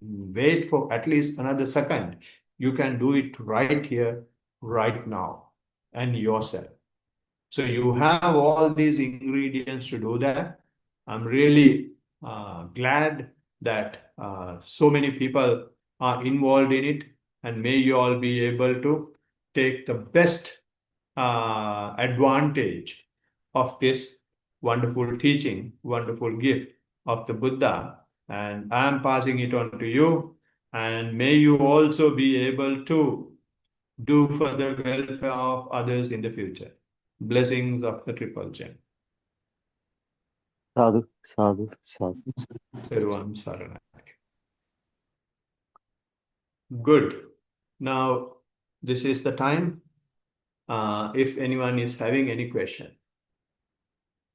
wait for at least another second. You can do it right here, right now, and yourself. So you have all these ingredients to do that. I'm really glad that so many people are involved in it, and may you all be able to take the best advantage of this wonderful teaching, wonderful gift of the Buddha. And I am passing it on to you, and may you also be able to do for the welfare of others in the future. Blessings of the Triple Gem. Sadhu, sadhu, sadhu. Peruvan Saranai. Good. Now, this is the time. If anyone is having any question.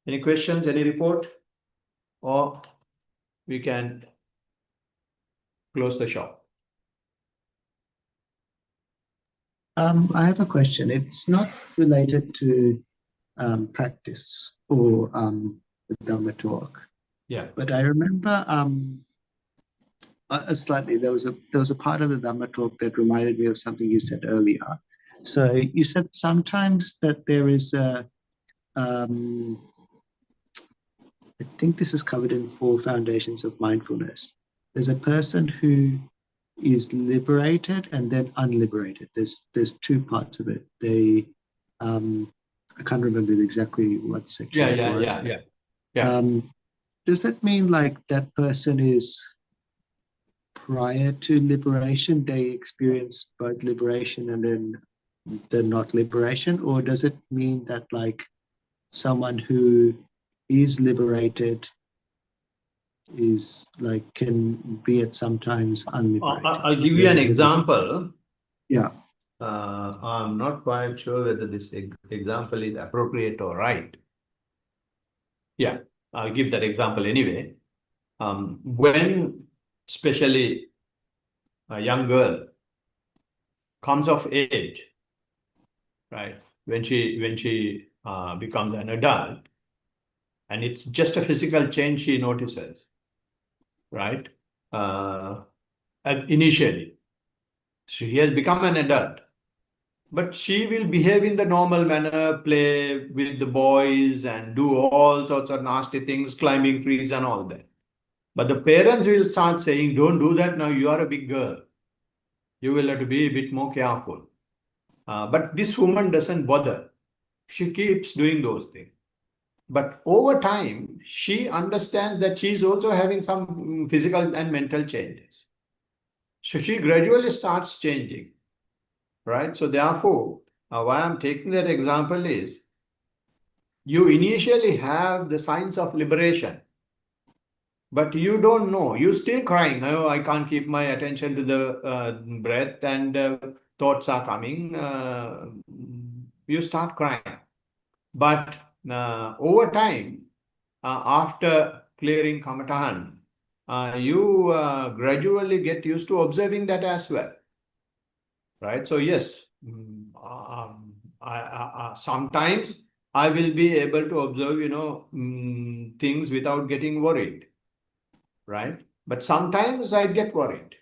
Any questions, any report? Or we can close the shop. I have a question. It's not related to practice or the Dhamma talk. Yeah. But I remember slightly. There was a part of the Dhamma talk that reminded me of something you said earlier. So you said sometimes that there is a, I think this is covered in 4 foundations of mindfulness. There's a person who is liberated and then unliberated. There's 2 parts of it. They, I can't remember exactly what section it was. Yeah. Does that mean like that person is prior to liberation, they experience both liberation and then the not liberation? Or does it mean that like someone who is liberated is like can be at sometimes unliberated? I'll give you an example. Yeah. I'm not quite sure whether this example is appropriate or right. Yeah, I'll give that example anyway. When especially a young girl comes of age, right? When she becomes an adult, and it's just a physical change she notices, right? Initially, she has become an adult, but she will behave in the normal manner, play with the boys and do all sorts of nasty things, climbing trees and all that. But the parents will start saying, don't do that now, you are a big girl. You will have to be a bit more careful. But this woman doesn't bother. She keeps doing those things. But over time, she understands that she's also having some physical and mental changes. So she gradually starts changing, right? So therefore, why I'm taking that example is, you initially have the signs of liberation, but you don't know. You're still crying. Oh, I can't keep my attention to the breath, and thoughts are coming. You start crying. But over time, after clearing kamatahan, you gradually get used to observing that as well, right? So yes, sometimes I will be able to observe, things without getting worried, right? But sometimes I get worried,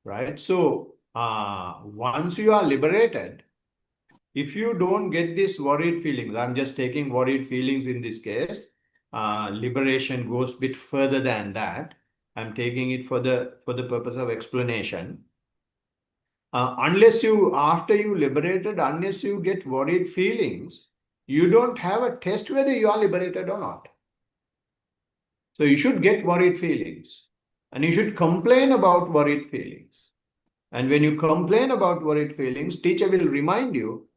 right? So once you are liberated, if you don't get these worried feelings, I'm just taking worried feelings in this case, liberation goes a bit further than that. I'm taking it for the purpose of explanation. After you liberated, unless you get worried feelings, you don't have a test whether you are liberated or not. So you should get worried feelings, and you should complain about worried feelings. And when you complain about worried feelings, teacher will remind you,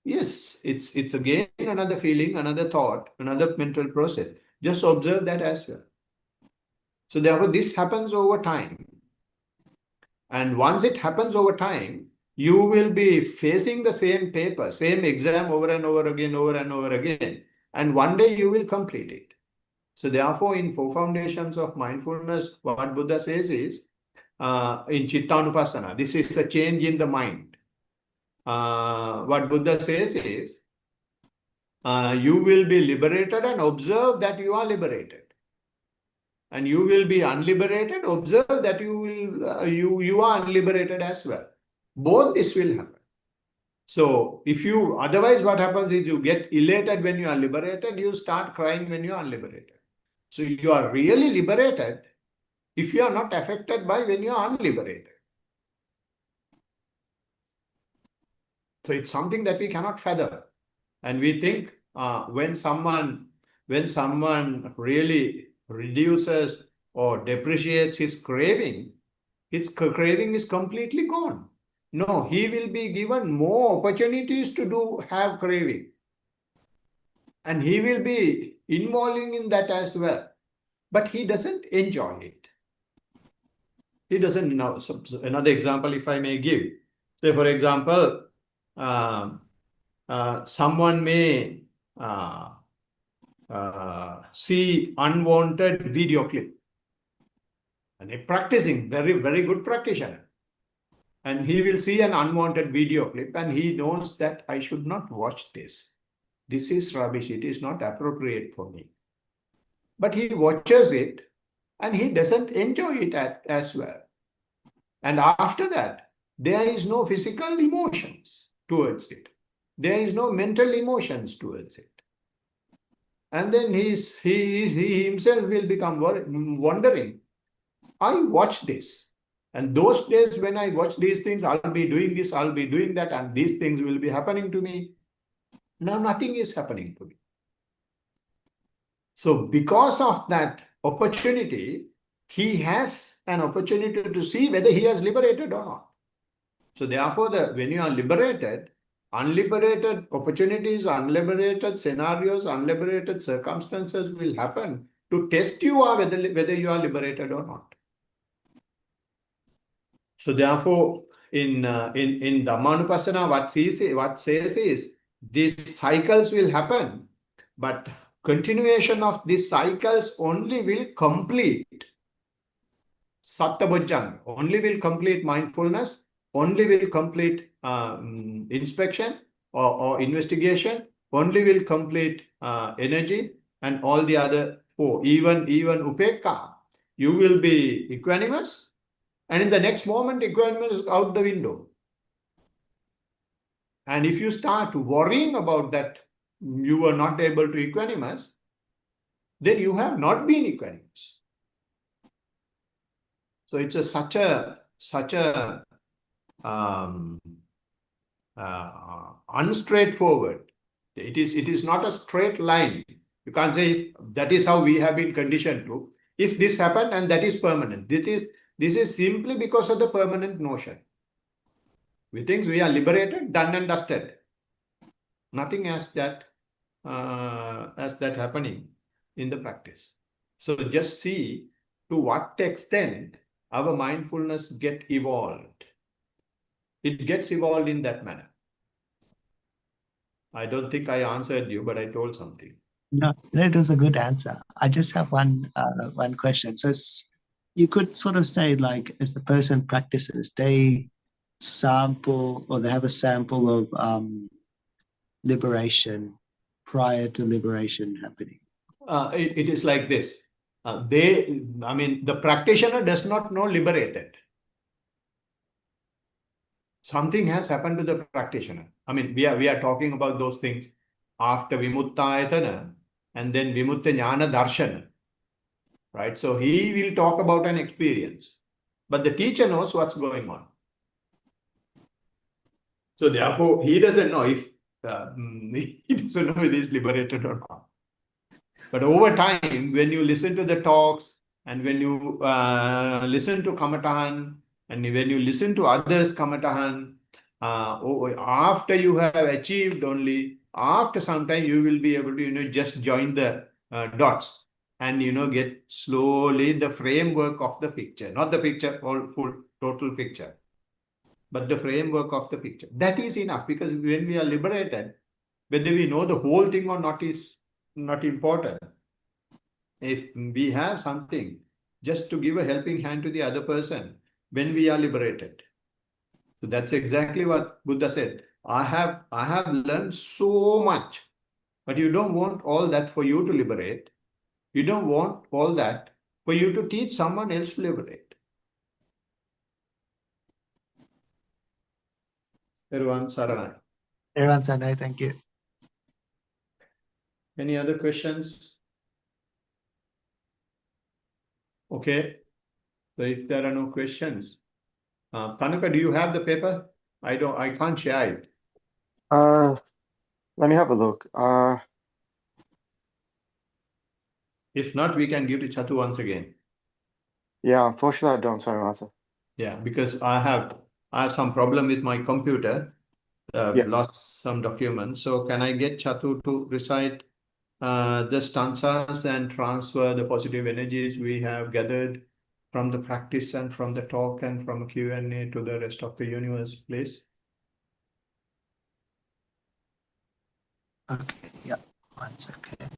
yes, it's again another feeling, another thought, another mental process. Just observe that as well. So therefore, this happens over time. And once it happens over time, you will be facing the same paper, same exam over and over again. And one day you will complete it. So therefore, in 4 foundations of mindfulness, what Buddha says is, in Chittanupassana, this is a change in the mind. What Buddha says is, you will be liberated and observe that you are liberated. And you will be unliberated, observe that you are unliberated as well. Both this will happen. So otherwise what happens is you get elated when you are liberated, you start crying when you are unliberated. So you are really liberated if you are not affected by when you are unliberated. So it's something that we cannot fathom. And we think when someone really reduces or depreciates his craving is completely gone. No, he will be given more opportunities to have craving. And he will be involving in that as well. But he doesn't enjoy it. He doesn't know. So another example, if I may give. Say, for example, someone may see unwanted video clip. And a practicing, very, very good practitioner. And he will see an unwanted video clip and he knows that I should not watch this. This is rubbish. It is not appropriate for me. But he watches it and he doesn't enjoy it as well. And after that, there is no physical emotions towards it. There is no mental emotions towards it. And then he himself will become wondering, I watch this. And those days when I watch these things, I'll be doing this, I'll be doing that, and these things will be happening to me. Now nothing is happening to me. So because of that opportunity, he has an opportunity to see whether he has liberated or not. So therefore, when you are liberated, unliberated opportunities, unliberated scenarios, unliberated circumstances will happen to test you whether you are liberated or not. So therefore, in Dhammanupassana, what says is these cycles will happen, but continuation of these cycles only will complete Sattabhujjanga, only will complete mindfulness, only will complete inspection or investigation, only will complete energy and all the other, even upekka, you will be equanimous, and in the next moment, equanimous is out the window. And if you start worrying about that, you were not able to equanimous, then you have not been equanimous. So it's such a unstraightforward. It is not a straight line. You can't say if that is how we have been conditioned to. If this happened and that is permanent, this is simply because of the permanent notion. We think we are liberated, done and dusted. Nothing as that happening in the practice. So just see to what extent our mindfulness get evolved. It gets evolved in that manner. I don't think I answered you, but I told something. No, that was a good answer. I just have one question. So you could sort of say, like, as the person practices, they sample or they have a sample of liberation prior to liberation happening. It is like this. The practitioner does not know liberated. Something has happened to the practitioner. We are talking about those things after Vimuttayatana and then Vimutta Jnana Darshana. Right? So he will talk about an experience, but the teacher knows what's going on. So therefore, he doesn't know if he doesn't know if he is liberated or not. But over time, when you listen to the talks and when you listen to Kamatahan and when you listen to others Kamatahan, after you have achieved only, after some time you will be able to just join the dots and get slowly the framework of the picture, not the picture, full total picture, but the framework of the picture. That is enough, because when we are liberated, whether we know the whole thing or not is not important. If we have something just to give a helping hand to the other person when we are liberated. So that's exactly what Buddha said. I have learned so much, but you don't want all that for you to liberate. You don't want all that for you to teach someone else to liberate. Everyone, Saranai. Everyone, Sanai, thank you. Any other questions? Okay. So if there are no questions, Tanuka, do you have the paper? I can't share it. Let me have a look. If not, we can give to Chatu once again. Yeah, unfortunately I don't, sorry, Master. Yeah, because I have some problem with my computer. Yeah. Lost some documents. So can I get Chatu to recite the stanzas and transfer the positive energies we have gathered from the practice and from the talk and from Q&A to the rest of the universe, please? Okay, yeah, 1 second.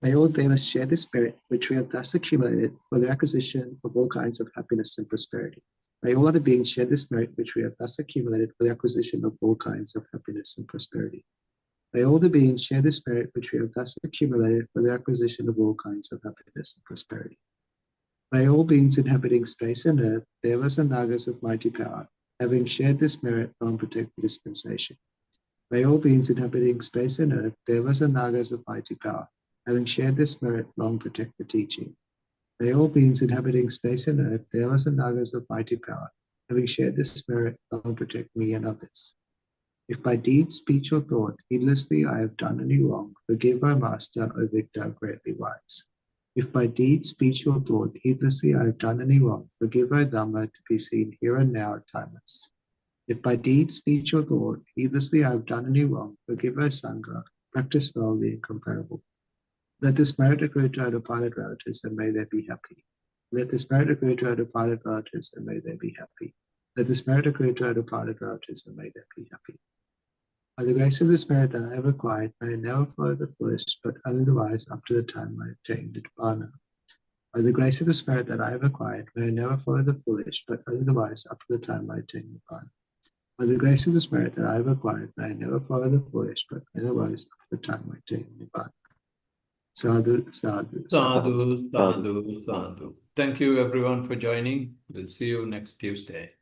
May all devas share the spirit which we have thus accumulated for the acquisition of all kinds of happiness and prosperity. May all other beings share this merit which we have thus accumulated for the acquisition of all kinds of happiness and prosperity. May all the beings share this merit which we have thus accumulated for the acquisition of all kinds of happiness and prosperity. May all beings inhabiting space and earth, devas and nagas of mighty power, having shared this merit, long protect the dispensation. May all beings inhabiting space and earth, devas and nagas of mighty power, having shared this merit, long protect the teaching. May all beings inhabiting space and earth, devas and nagas of mighty power, having shared this merit, long protect me and others. If by deed, speech, or thought, heedlessly I have done any wrong, forgive, O Master, O Victor, greatly wise. If by deed, speech, or thought, heedlessly I have done any wrong, forgive, O Dhamma, to be seen here and now, timeless. If by deed, speech, or thought, heedlessly I have done any wrong, forgive, O Sangha, practice well the incomparable. Let this merit accrue to our departed relatives, and may they be happy. Let this merit accrue to our departed relatives, and may they be happy. Let this merit accrue to our departed relatives, and may they be happy. By the grace of this merit that I have acquired, may I never follow the foolish, but only the wise up to the time I obtain Nirvana. By the grace of this merit that I have acquired, may I never follow the foolish, but only the wise up to the time I attain Nirvana. By the grace of this merit that I have acquired, may I never follow the foolish, but only the wise up to the time I attain Nirvana. Sadhu, sadhu, sadhu. Sadhu, sadhu, sadhu. Thank you everyone for joining. We'll see you next Tuesday.